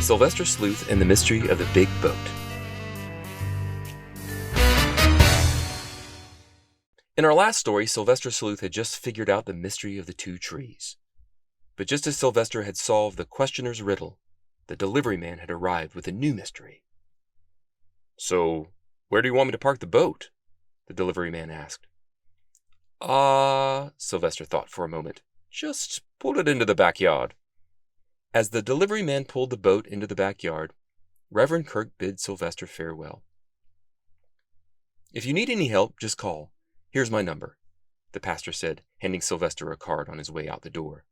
Sylvester Sleuth and the Mystery of the Big Boat. In our last story, Sylvester Sleuth had just figured out the mystery of the two trees. But just as Sylvester had solved the questioner's riddle, the delivery man had arrived with a new mystery. "So, where do you want me to park the boat?" the delivery man asked. Sylvester thought for a moment. "Just pull it into the backyard." As the delivery man pulled the boat into the backyard, Reverend Kirk bid Sylvester farewell. "If you need any help, just call. Here's my number," the pastor said, handing Sylvester a card on his way out the door.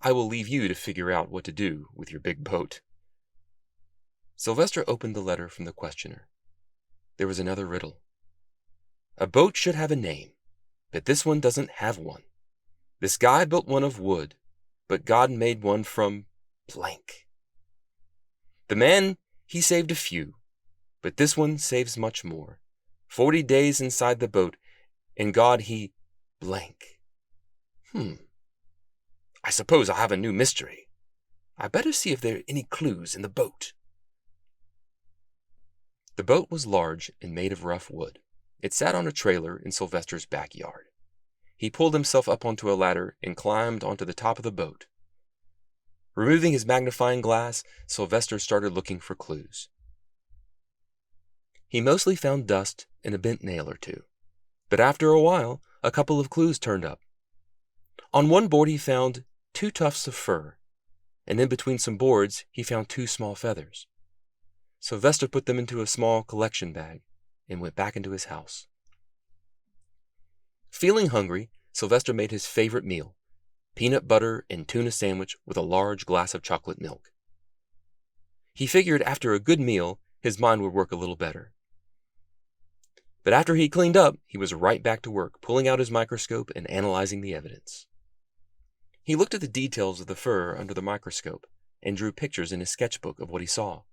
"I will leave you to figure out what to do with your big boat." Sylvester opened the letter from the questioner. There was another riddle. "A boat should have a name, but this one doesn't have one. This guy built one of wood, but God made one from blank. The man, he saved a few, but this one saves much more. 40 days inside the boat, and God, he blank. I suppose I have a new mystery. I better see if there are any clues in the boat." The boat was large and made of rough wood. It sat on a trailer in Sylvester's backyard. He pulled himself up onto a ladder and climbed onto the top of the boat. Removing his magnifying glass, Sylvester started looking for clues. He mostly found dust and a bent nail or two, but after a while, a couple of clues turned up. On one board he found 2 tufts of fur, and in between some boards he found 2 small feathers. Sylvester put them into a small collection bag and went back into his house. Feeling hungry, Sylvester made his favorite meal, peanut butter and tuna sandwich with a large glass of chocolate milk. He figured after a good meal, his mind would work a little better. But after he cleaned up, he was right back to work, pulling out his microscope and analyzing the evidence. He looked at the details of the fur under the microscope and drew pictures in his sketchbook of what he saw.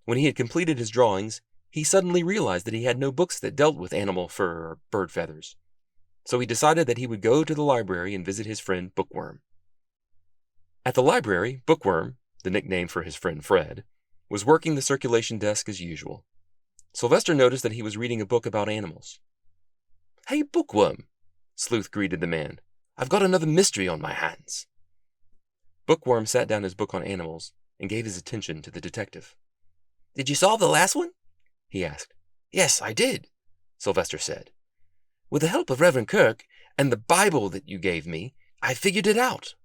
When he had completed his drawings, he suddenly realized that he had no books that dealt with animal fur or bird feathers. So he decided that he would go to the library and visit his friend Bookworm. At the library, Bookworm, the nickname for his friend Fred, was working the circulation desk as usual. Sylvester noticed that he was reading a book about animals. "Hey, Bookworm," Sleuth greeted the man. "I've got another mystery on my hands." Bookworm sat down his book on animals and gave his attention to the detective. "Did you solve the last one?" he asked. "Yes, I did," Sylvester said. "With the help of Reverend Kirk and the Bible that you gave me, I figured it out.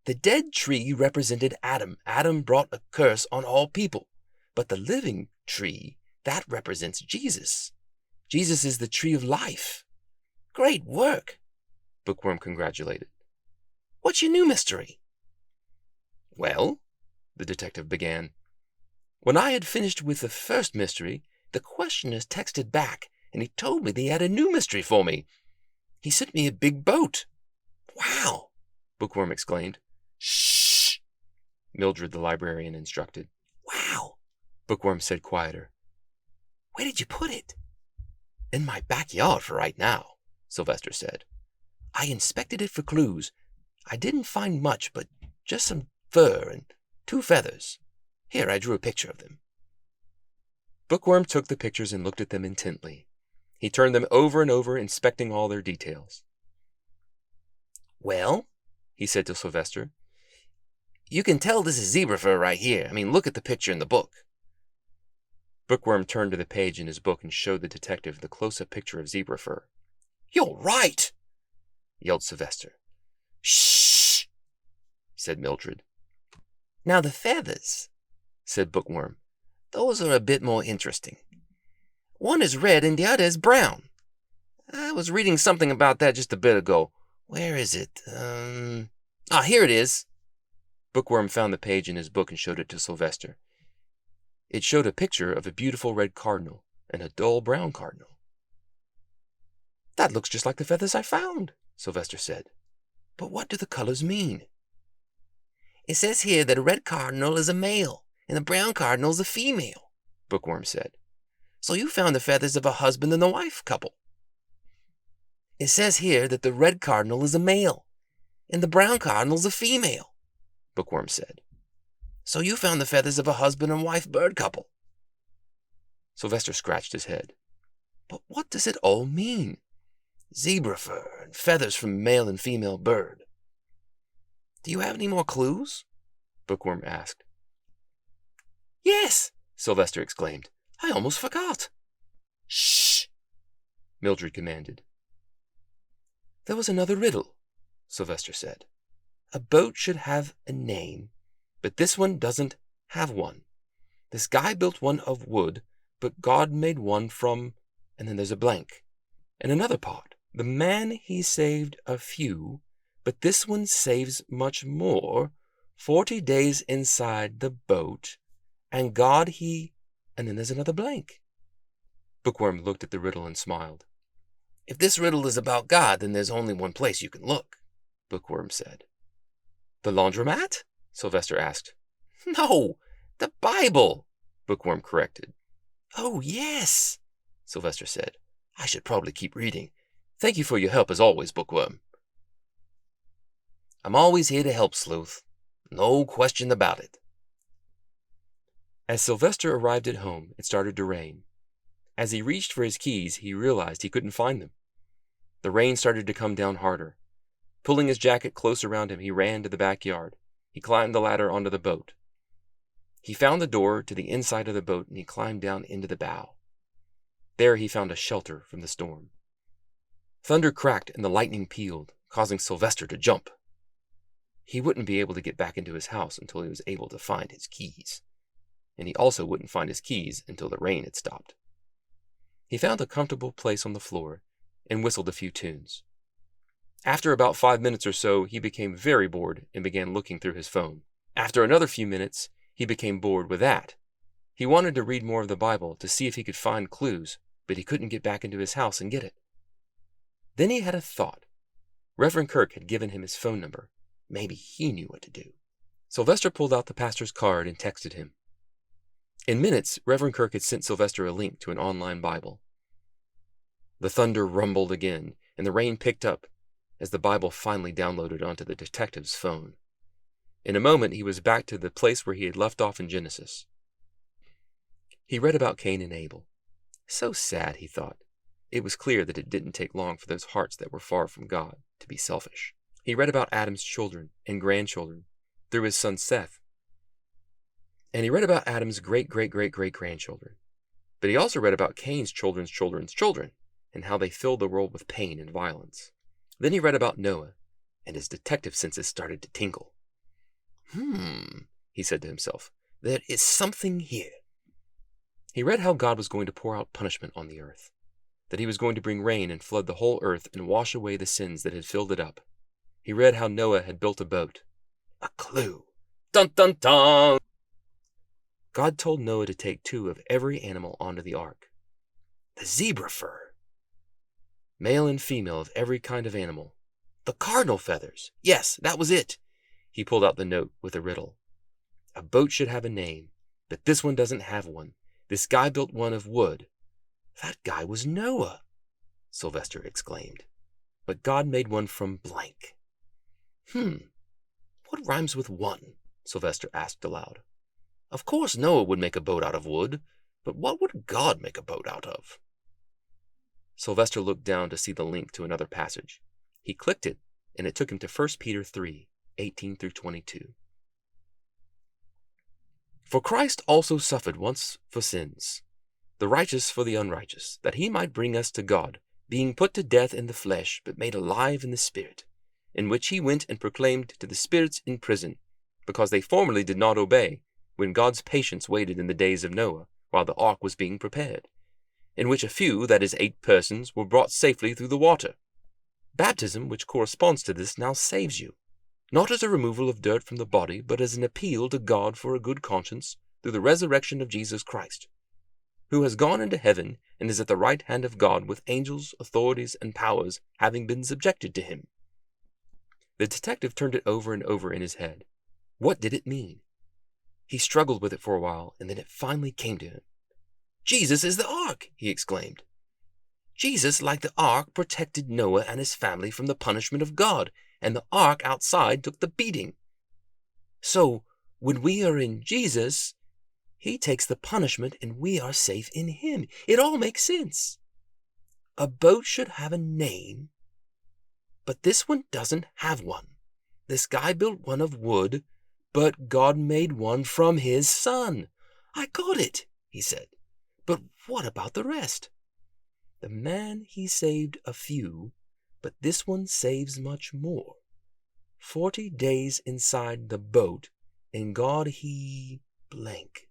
The dead tree represented Adam. Adam brought a curse on all people. But the living tree, that represents Jesus. Jesus is the tree of life." "Great work," Bookworm congratulated. "What's your new mystery?" "Well," the detective began, "when I had finished with the first mystery, the questioner texted back, and he told me that he had a new mystery for me. He sent me a big boat." "Wow," Bookworm exclaimed. "Shh," Mildred the librarian instructed. "Wow," Bookworm said quieter. "Where did you put it?" "In my backyard for right now," Sylvester said. "I inspected it for clues. I didn't find much, but just some fur and 2 feathers. Here, I drew a picture of them." Bookworm took the pictures and looked at them intently. He turned them over and over, inspecting all their details. "Well," he said to Sylvester, "you can tell this is zebra fur right here. Look at the picture in the book." Bookworm turned to the page in his book and showed the detective the close-up picture of zebra fur. "You're right," yelled Sylvester. "Shh," said Mildred. "Now the feathers," said Bookworm. "Those are a bit more interesting. One is red and the other is brown. I was reading something about that just a bit ago. Where is it? Here it is." Bookworm found the page in his book and showed it to Sylvester. It showed a picture of a beautiful red cardinal and a dull brown cardinal. "That looks just like the feathers I found," Sylvester said. "But what do the colors mean?" "It says here that a red cardinal is a male and a brown cardinal is a female," Bookworm said. "So you found the feathers of a husband and a wife couple." "It says here that the red cardinal is a male and the brown cardinal is a female," Bookworm said. So you found the feathers of a husband and wife bird couple. Sylvester scratched his head. But what does it all mean? Zebra fur and feathers from male and female bird. Do you have any more clues? Bookworm asked. Yes, Sylvester exclaimed. I almost forgot. Shh, Mildred commanded. There was another riddle, Sylvester said. A boat should have a name, but this one doesn't have one. This guy built one of wood, but God made one from, and then there's a blank. And another part. The man he saved a few, but this one saves much more. 40 days inside the boat, and God he, and then there's another blank. Bookworm looked at the riddle and smiled. If this riddle is about God, then there's only one place you can look, Bookworm said. The laundromat? Sylvester asked. No, the Bible, Bookworm corrected. Oh, yes, Sylvester said. I should probably keep reading. Thank you for your help as always, Bookworm. I'm always here to help, Sleuth. No question about it. As Sylvester arrived at home, it started to rain. As he reached for his keys, he realized he couldn't find them. The rain started to come down harder. Pulling his jacket close around him, he ran to the backyard. He climbed the ladder onto the boat. He found the door to the inside of the boat, and he climbed down into the bow. There he found a shelter from the storm. Thunder cracked and the lightning pealed, causing Sylvester to jump. He wouldn't be able to get back into his house until he was able to find his keys. And he also wouldn't find his keys until the rain had stopped. He found a comfortable place on the floor and whistled a few tunes. After about 5 minutes or so, he became very bored and began looking through his phone. After another few minutes, he became bored with that. He wanted to read more of the Bible to see if he could find clues, but he couldn't get back into his house and get it. Then he had a thought. Reverend Kirk had given him his phone number. Maybe he knew what to do. Sylvester pulled out the pastor's card and texted him. In minutes, Reverend Kirk had sent Sylvester a link to an online Bible. The thunder rumbled again, and the rain picked up as the Bible finally downloaded onto the detective's phone. In a moment, he was back to the place where he had left off in Genesis. He read about Cain and Abel. So sad, he thought. It was clear that it didn't take long for those hearts that were far from God to be selfish. He read about Adam's children and grandchildren through his son Seth. And he read about Adam's great-great-great-great-grandchildren. But he also read about Cain's children's children's children and how they filled the world with pain and violence. Then he read about Noah, and his detective senses started to tingle. He said to himself, there is something here. He read how God was going to pour out punishment on the earth, that he was going to bring rain and flood the whole earth and wash away the sins that had filled it up. He read how Noah had built a boat. A clue. Dun dun dun! God told Noah to take 2 of every animal onto the ark. The zebra fur. Male and female of every kind of animal. The cardinal feathers. Yes, that was it. He pulled out the note with a riddle. A boat should have a name, but this one doesn't have one. This guy built one of wood. That guy was Noah, Sylvester exclaimed. But God made one from blank. What rhymes with one? Sylvester asked aloud. Of course Noah would make a boat out of wood, but what would God make a boat out of? Sylvester looked down to see the link to another passage. He clicked it, and it took him to 1 Peter 3, 18 through 22. For Christ also suffered once for sins, the righteous for the unrighteous, that he might bring us to God, being put to death in the flesh, but made alive in the Spirit, in which he went and proclaimed to the spirits in prison, because they formerly did not obey, when God's patience waited in the days of Noah, while the ark was being prepared, in which a few, that is 8 persons, were brought safely through the water. Baptism, which corresponds to this, now saves you, not as a removal of dirt from the body, but as an appeal to God for a good conscience through the resurrection of Jesus Christ, who has gone into heaven and is at the right hand of God with angels, authorities, and powers having been subjected to him. The detective turned it over and over in his head. What did it mean? He struggled with it for a while, and then it finally came to him. Jesus is the ark, he exclaimed. Jesus, like the ark, protected Noah and his family from the punishment of God, and the ark outside took the beating. So, When we are in Jesus, he takes the punishment and we are safe in him. It all makes sense. A boat should have a name, but this one doesn't have one. This guy built one of wood, but God made one from his son. I got it, he said. But what about the rest? The man, he saved a few, but this one saves much more. 40 days inside the boat, and God, he blank.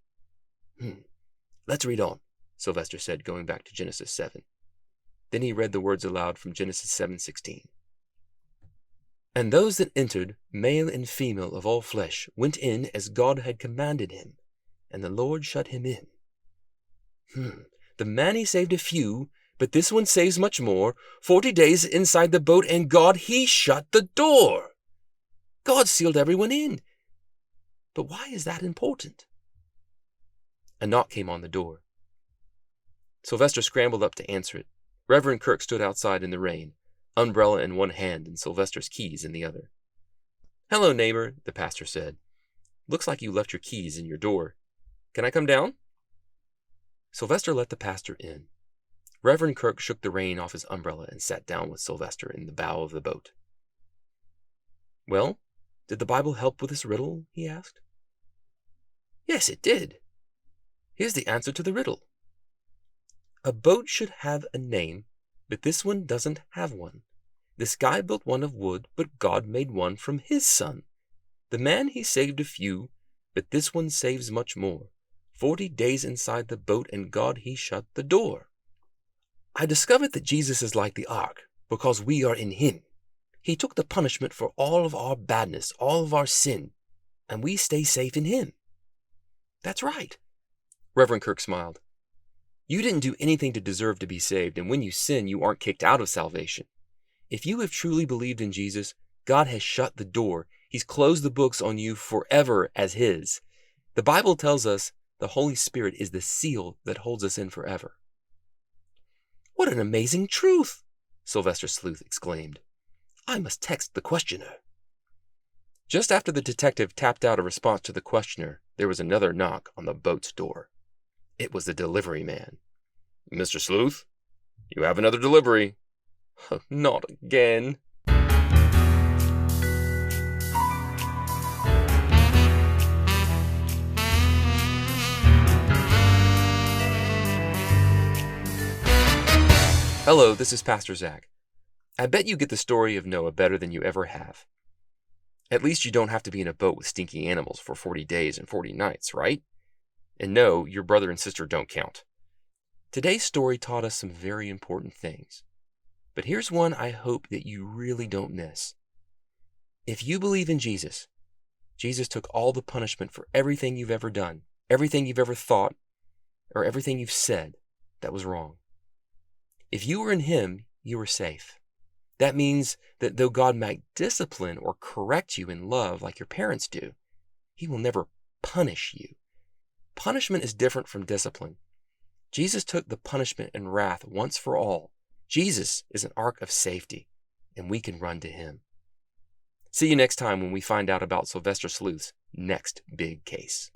Let's read on, Sylvester said, going back to Genesis 7. Then he read the words aloud from Genesis 7:16. And those that entered, male and female of all flesh, went in as God had commanded him, and the Lord shut him in. The man, he saved a few, but this one saves much more. 40 days inside the boat, and God, he shut the door. God sealed everyone in. But why is that important? A knock came on the door. Sylvester scrambled up to answer it. Reverend Kirk stood outside in the rain, umbrella in one hand and Sylvester's keys in the other. "Hello, neighbor," the pastor said. "Looks like you left your keys in your door. Can I come down?" Sylvester let the pastor in. Reverend Kirk shook the rain off his umbrella and sat down with Sylvester in the bow of the boat. "Well, did the Bible help with this riddle?" he asked. "Yes, it did. Here's the answer to the riddle. A boat should have a name, but this one doesn't have one. This guy built one of wood, but God made one from his son. The man, he saved a few, but this one saves much more. 40 days inside the boat, and God, he shut the door. I discovered that Jesus is like the ark because we are in him. He took the punishment for all of our badness, all of our sin, and we stay safe in him." "That's right." Reverend Kirk smiled. "You didn't do anything to deserve to be saved, and when you sin, you aren't kicked out of salvation. If you have truly believed in Jesus, God has shut the door. He's closed the books on you forever as his. The Bible tells us the Holy Spirit is the seal that holds us in forever." "What an amazing truth!" Sylvester Sleuth exclaimed. "I must text the questioner." Just after the detective tapped out a response to the questioner, there was another knock on the boat's door. It was the delivery man. "Mr. Sleuth, you have another delivery." "Not again." Hello, this is Pastor Zach. I bet you get the story of Noah better than you ever have. At least you don't have to be in a boat with stinky animals for 40 days and 40 nights, right? And no, your brother and sister don't count. Today's story taught us some very important things. But here's one I hope that you really don't miss. If you believe in Jesus, Jesus took all the punishment for everything you've ever done, everything you've ever thought, or everything you've said that was wrong. If you were in him, you were safe. That means that though God might discipline or correct you in love like your parents do, he will never punish you. Punishment is different from discipline. Jesus took the punishment and wrath once for all. Jesus is an ark of safety, and we can run to him. See you next time when we find out about Sylvester Sleuth's next big case.